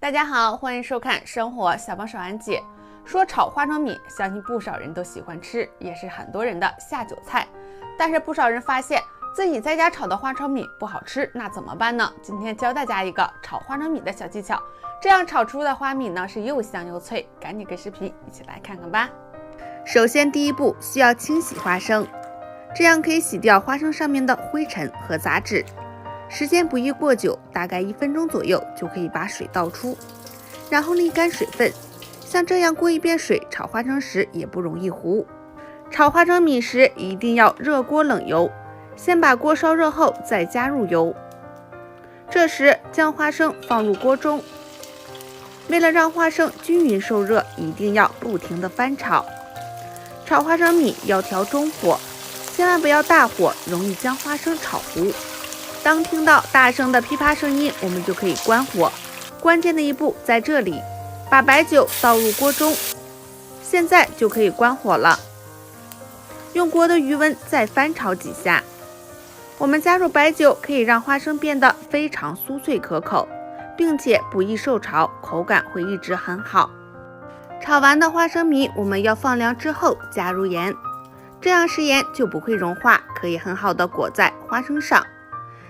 大家好，欢迎收看生活小帮手安姐。说炒花生米，相信不少人都喜欢吃，也是很多人的下酒菜。但是不少人发现自己在家炒的花生米不好吃，那怎么办呢？今天教大家一个炒花生米的小技巧，这样炒出的花米呢是又香又脆。赶紧跟视频一起来看看吧。首先第一步需要清洗花生，这样可以洗掉花生上面的灰尘和杂质。时间不宜过久，大概1分钟左右就可以把水倒出，然后沥干水分。像这样过一遍水，炒花生时也不容易糊。炒花生米时一定要热锅冷油，先把锅烧热后再加入油。这时将花生放入锅中，为了让花生均匀受热，一定要不停地翻炒。炒花生米要调中火，千万不要大火，容易将花生炒糊。当听到大声的噼啪声音，我们就可以关火。关键的一步在这里，把白酒倒入锅中，现在就可以关火了。用锅的余温再翻炒几下。我们加入白酒可以让花生变得非常酥脆可口，并且不易受潮，口感会一直很好。炒完的花生米我们要放凉之后加入盐，这样食盐就不会融化，可以很好的裹在花生上。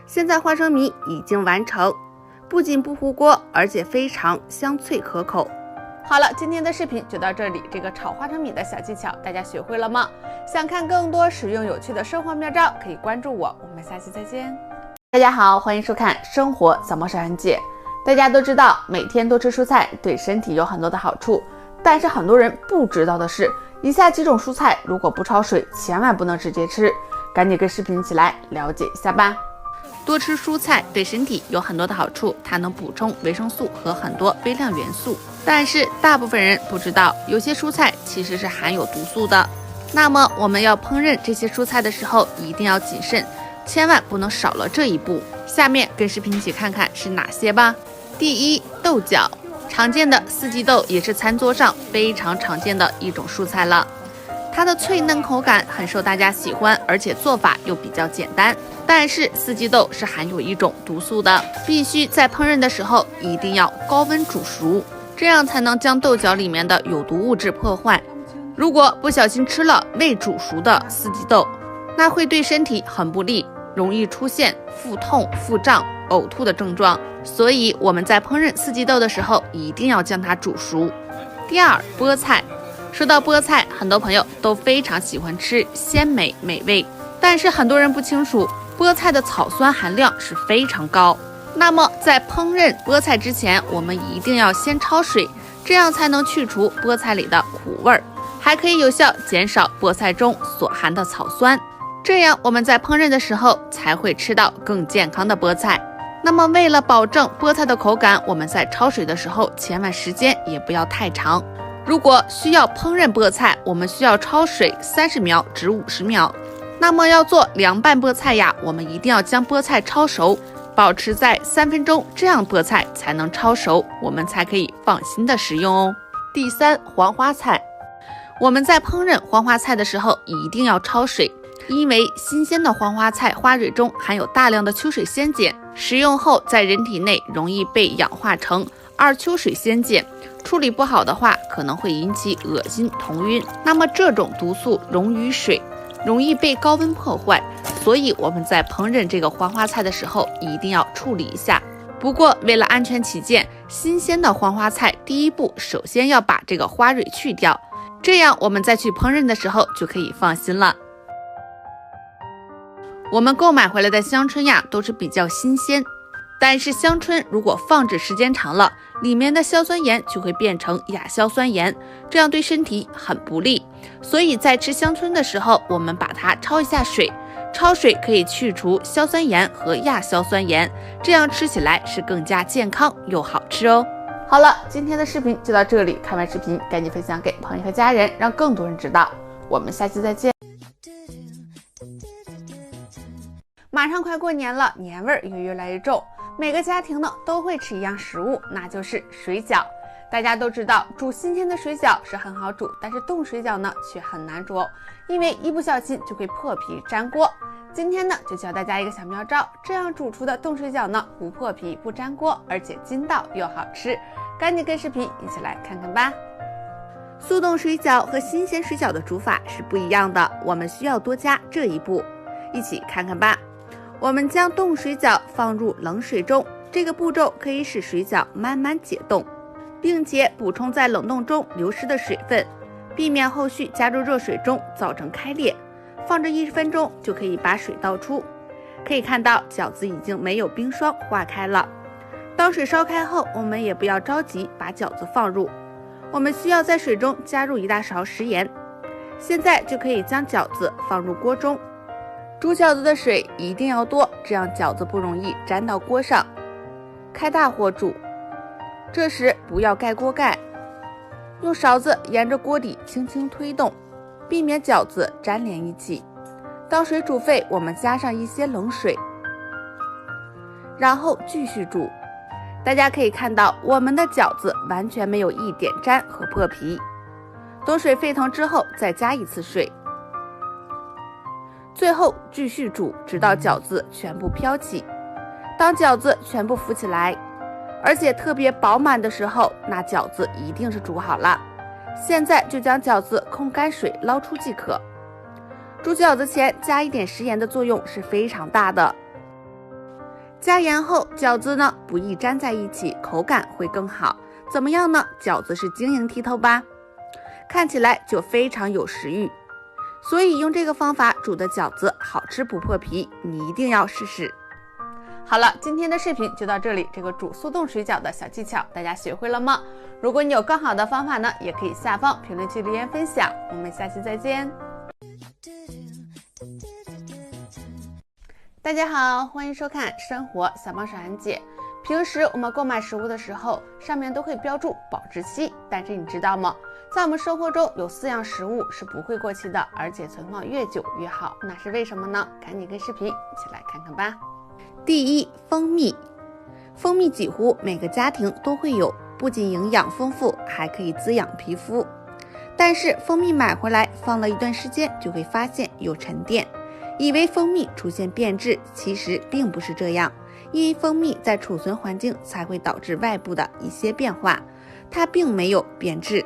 现在花生米已经完成，不仅不糊锅，而且非常香脆可口。好了，今天的视频就到这里。这个炒花生米的小技巧大家学会了吗？想看更多实用有趣的生活妙招，可以关注我。我们下期再见。大家好，欢迎收看生活小帮手安姐。大家都知道，每天多吃蔬菜对身体有很多的好处，但是很多人不知道的是，以下几种蔬菜如果不焯水，千万不能直接吃。赶紧跟视频一起来了解一下吧。多吃蔬菜对身体有很多的好处，它能补充维生素和很多微量元素。但是大部分人不知道，有些蔬菜其实是含有毒素的。那么我们要烹饪这些蔬菜的时候，一定要谨慎，千万不能少了这一步。下面跟视频一起看看是哪些吧。第一，豆角。常见的四季豆也是餐桌上非常常见的一种蔬菜了。它的脆嫩口感很受大家喜欢，而且做法又比较简单。但是四季豆是含有一种毒素的，必须在烹饪的时候一定要高温煮熟，这样才能将豆角里面的有毒物质破坏。如果不小心吃了未煮熟的四季豆，那会对身体很不利，容易出现腹痛、腹胀、呕吐的症状。所以我们在烹饪四季豆的时候，一定要将它煮熟。第二，菠菜。说到菠菜，很多朋友都非常喜欢吃，鲜美美味，但是很多人不清楚菠菜的草酸含量是非常高。那么在烹饪菠菜之前，我们一定要先焯水，这样才能去除菠菜里的苦味，还可以有效减少菠菜中所含的草酸，这样我们在烹饪的时候才会吃到更健康的菠菜。那么为了保证菠菜的口感，我们在焯水的时候千万时间也不要太长。如果需要烹饪菠菜，我们需要焯水30秒至50秒。那么要做凉拌菠菜呀，我们一定要将菠菜焯熟，保持在3分钟，这样菠菜才能焯熟，我们才可以放心的食用哦。第三，黄花菜。我们在烹饪黄花菜的时候一定要焯水，因为新鲜的黄花菜花蕊中含有大量的秋水仙碱，食用后在人体内容易被氧化成2秋水仙碱，处理不好的话可能会引起恶心、头晕。那么这种毒素溶于水，容易被高温破坏，所以我们在烹饪这个黄花菜的时候一定要处理一下。不过为了安全起见，新鲜的黄花菜第一步首先要把这个花蕊去掉，这样我们再去烹饪的时候就可以放心了。我们购买回来的香椿呀都是比较新鲜，但是香椿如果放置时间长了，里面的硝酸盐就会变成亚硝酸盐，这样对身体很不利。所以在吃香椿的时候，我们把它焯一下水，焯水可以去除硝酸盐和亚硝酸盐，这样吃起来是更加健康又好吃哦。好了，今天的视频就到这里，看完视频赶紧分享给朋友和家人，让更多人知道。我们下期再见。马上快过年了，年味儿也越来越重，每个家庭呢都会吃一样食物，那就是水饺。大家都知道，煮新鲜的水饺是很好煮，但是冻水饺呢却很难煮，因为一不小心就会破皮粘锅。今天呢，就教大家一个小妙招，这样煮出的冻水饺呢，不破皮不粘锅，而且筋道又好吃。赶紧跟视频一起来看看吧。速冻水饺和新鲜水饺的煮法是不一样的，我们需要多加这一步，一起看看吧。我们将冻水饺放入冷水中，这个步骤可以使水饺慢慢解冻，并且补充在冷冻中流失的水分，避免后续加入热水中造成开裂。放置10分钟就可以把水倒出。可以看到饺子已经没有冰霜化开了。当水烧开后，我们也不要着急把饺子放入，我们需要在水中加入1大勺食盐。现在就可以将饺子放入锅中。煮饺子的水一定要多，这样饺子不容易粘到锅上。开大火煮，这时不要盖锅盖，用勺子沿着锅底轻轻推动，避免饺子粘连一起。当水煮沸，我们加上一些冷水，然后继续煮。大家可以看到，我们的饺子完全没有一点粘和破皮。等水沸腾之后，再加一次水，最后继续煮，直到饺子全部飘起。当饺子全部浮起来，而且特别饱满的时候，那饺子一定是煮好了。现在就将饺子控干水捞出即可。煮饺子前加一点食盐的作用是非常大的。加盐后，饺子呢不易粘在一起，口感会更好。怎么样呢？饺子是晶莹剔透吧？看起来就非常有食欲。所以用这个方法煮的饺子好吃不破皮，你一定要试试。好了，今天的视频就到这里。这个煮速冻水饺的小技巧大家学会了吗？如果你有更好的方法呢，也可以下方评论区留言分享。我们下期再见。大家好，欢迎收看生活小帮手安姐。平时我们购买食物的时候，上面都会标注保质期，但是你知道吗？在我们生活中有4样食物是不会过期的，而且存放越久越好，那是为什么呢？赶紧跟视频一起来看看吧。第一，蜂蜜。蜂蜜几乎每个家庭都会有，不仅营养丰富，还可以滋养皮肤。但是蜂蜜买回来放了一段时间，就会发现有沉淀，以为蜂蜜出现变质，其实并不是这样。因为蜂蜜在储存环境才会导致外部的一些变化，它并没有变质。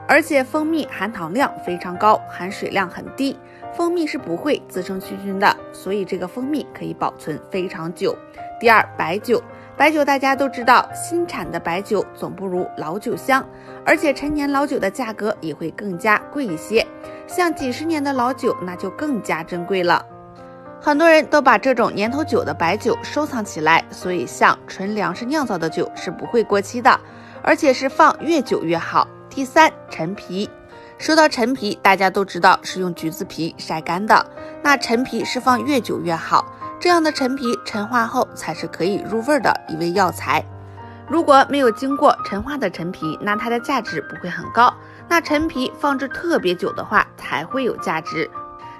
而且蜂蜜含糖量非常高，含水量很低，蜂蜜是不会滋生细菌的，所以这个蜂蜜可以保存非常久。第二，白酒。白酒大家都知道，新产的白酒总不如老酒香，而且陈年老酒的价格也会更加贵一些，像几十年的老酒那就更加珍贵了。很多人都把这种年头久的白酒收藏起来，所以像纯粮食酿造的酒是不会过期的，而且是放越久越好。第三，陈皮。说到陈皮，大家都知道是用橘子皮晒干的，那陈皮是放越久越好，这样的陈皮陈化后才是可以入味的一味药材。如果没有经过陈化的陈皮，那它的价值不会很高，那陈皮放置特别久的话才会有价值，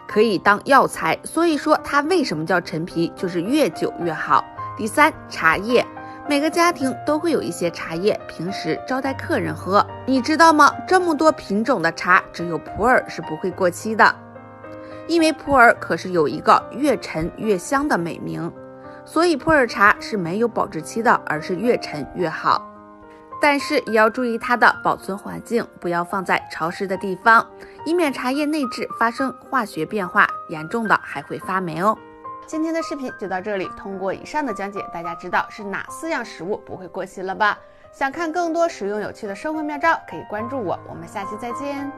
可以当药材。所以说它为什么叫陈皮，就是越久越好。第三，茶叶。每个家庭都会有一些茶叶，平时招待客人喝。你知道吗？这么多品种的茶，只有普洱是不会过期的，因为普洱可是有一个越陈越香的美名，所以普洱茶是没有保质期的，而是越陈越好。但是也要注意它的保存环境，不要放在潮湿的地方，以免茶叶内质发生化学变化，严重的还会发霉哦。今天的视频就到这里，通过以上的讲解，大家知道是哪4样食物不会过期了吧？想看更多实用有趣的生活妙招，可以关注我，我们下期再见。